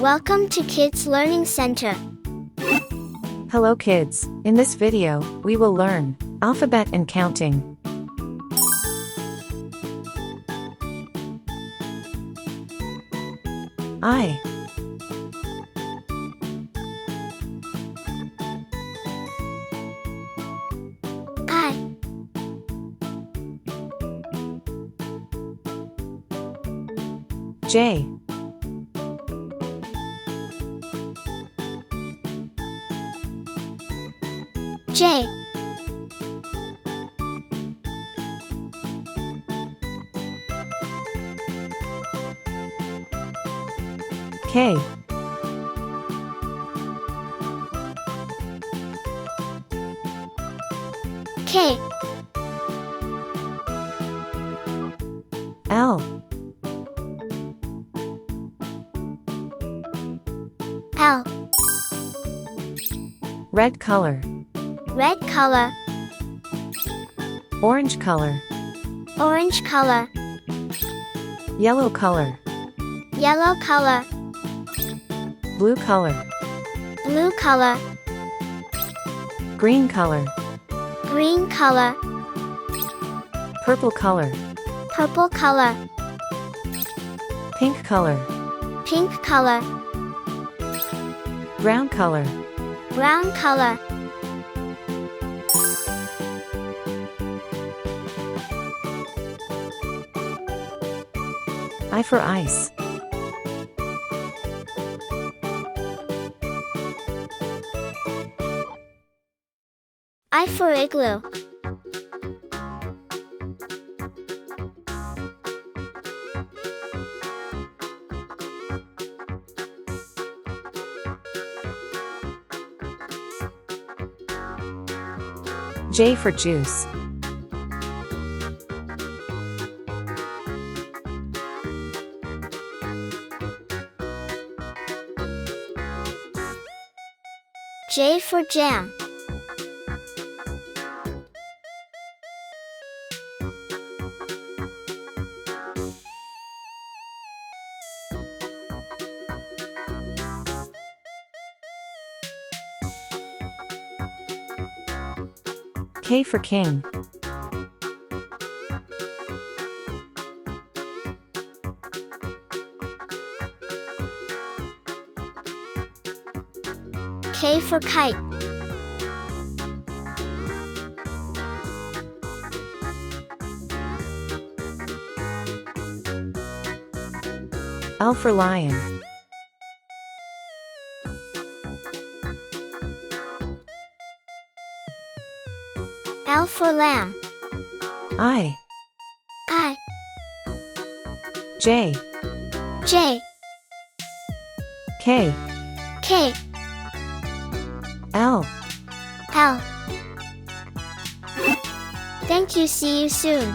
Welcome to Kids Learning Center. Hello kids, in this video, we will learn alphabet and counting. I, J, J, K, K, L, L, red color, red color, orange color, orange color, yellow color, yellow color, blue color, blue color, green color, green color, purple color, purple color, pink color, pink color, brown color, brown color. I for ice, I for igloo. J for juice, J for jam. K for king, K for kite. L for lion, L for lamb. I, J, J, K, K, L. L. Thank you. See you soon.